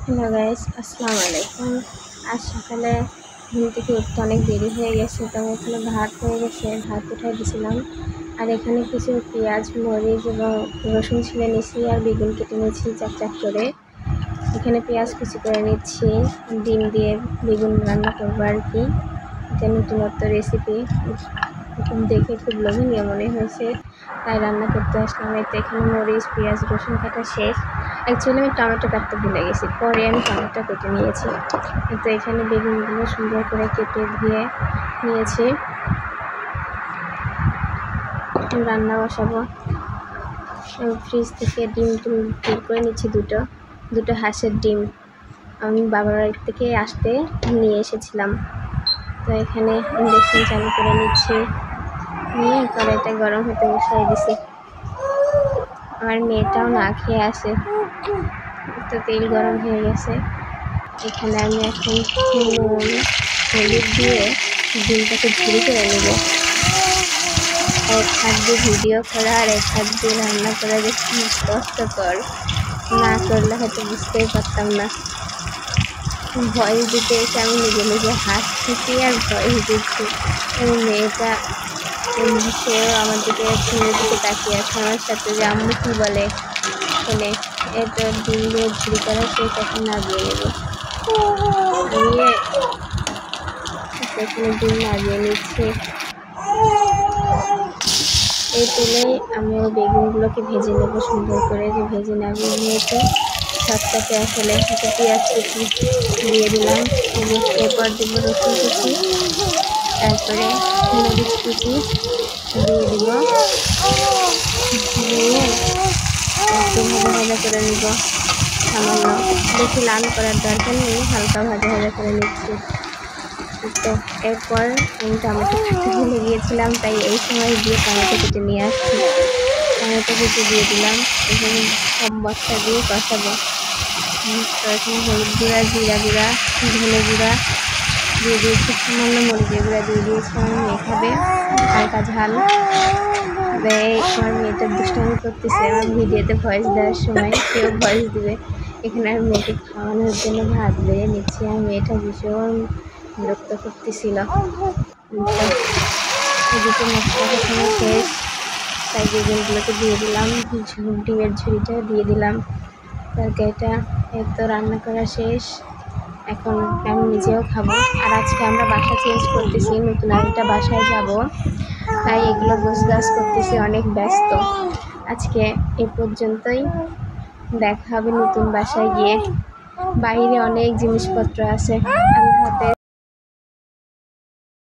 Hello guys, আসসালামু আলাইকুম। আজ সকালে ঘুম থেকে উঠতে অনেক দেরি হয়ে গেছে, তো এখানে ভাত হয়ে গেছে, ভাত উঠাই দিয়েছিলাম। আর এখানে কিছু পেঁয়াজ, মরিচ এবং রসুন ছিলে নিচ্ছি, আর বেগুন কেটে নিচ্ছি চাক চাক করে। এখানে পেঁয়াজ কুচি করে নিচ্ছি, ডিম দিয়ে বেগুন রান্না করবো আর কি। এটা নতুনত্ব রেসিপি, দেখে খুব লোভনীয় মনে হয়েছে, তাই রান্না করতে আসলাম। এতে এখানে মরিচ, পেঁয়াজ, রসুন কাটা শেষ। অ্যাকচুয়ালি আমি টমেটো কাটতে ভুলে গেছি, পরে আমি টমেটো কেটে নিয়েছি। তো এখানে বেগুনগুলো সুন্দর করে কেটে ধুয়ে নিয়েছি, রান্না বসাবো। ফ্রিজ থেকে ডিম বের করে নিচ্ছি, দুটো হাঁসের ডিম আমি বাবার বাড়ি থেকে আসতে নিয়ে এসেছিলাম। তো এখানে ইন্ডাকশন চালু করে নিচ্ছি, নিয়ে কড়াইটা গরম হতে বসাই দিছি। আমার মেয়েটাও না খেয়ে আসে, তো তেল গরম হয়ে গেছে। এখানে আমি এখন নুন হলুদ দিয়ে ডিমটাকে ঝুড়ি করে নেব। এক হাত দিয়ে ভিডিও করা আর এক হাত দিয়ে রান্না করা যে কি কষ্টকর, না করলে হয়তো বুঝতেই পারতাম না। ভয়েস দিতে এসে আমি নিজে নিজে হাসতেছি আর ভয়েস দিচ্ছি। মেয়েটা সেও আমার দিকে তাকিয়ে আছে আমার সাথে, যে আম্মু কী বলে শুনে। এতো ডিম দিয়ে ঝুড়ি করা শেষ, এখন নামিয়ে নেব। এখানে ডিম নামিয়ে নিচ্ছি। এই তেলে আমি বেগুনগুলোকে ভেজে নেব সুন্দর করে, যে ভেজে নামিয়ে নিয়েছি। সবটাতে আসলে একটা পেঁয়াজ কুচি দিয়ে দিলাম, এরপর দেবো রসুন কুচি, তারপরে মরিচ কুচি দিয়ে দিব, দিয়ে একটু ভাজা ভাজা করে নিব। সামান্য বেশি লাল করার দরকার নেই, হালকা ভাজা ভাজা করে নিচ্ছি। তো এরপর আমি টমেটো কাটতে ভুলে গিয়েছিলাম, তাই এই সময় দিয়ে টমেটো কেটে নিয়ে আসছি। টমেটো কেটে দিয়ে দিলাম, এখানে সব মশলা দিয়ে কষাবো। তো এখানে হলুদ গুঁড়া, জিরা গুঁড়া, ধনে গুঁড়া দিয়ে দিয়েছি, সামান্য মরিচের গুঁড়া দিয়ে দিয়েছি। আমার মেয়ে খাবে হালকা ঝাল। আমার মেয়েটা দুষ্টামি করতেছে আমার ভিডিওতে ভয়েস দেওয়ার সময়, কেউ ভয়েস দিবে। এখানে আমি মেয়েকে খাওয়ানোর জন্য ভাত বেড়ে নিচ্ছি, আর মেয়েটা ভীষণ বিরক্ত করতেছিল। এদিকে মশলা কষানো শেষ, তাই বেগুনগুলোকে দিয়ে দিলাম, ডিমের ঝুড়িটা দিয়ে দিলাম, তরকারিটা এই তো রান্না করা শেষ। এখন আমি নিজেও খাবো। আর আজকে আমরা বাসা চেঞ্জ করতেছি, নতুন আরেকটা বাসায় যাব, তাই এগুলো গোছগাছ করতেছি, অনেক ব্যস্ত। আজকে এ পর্যন্তই, দেখা হবে নতুন বাসায় গিয়ে। বাইরে অনেক জিনিসপত্র আছে। আল্লাহ হাফেজ।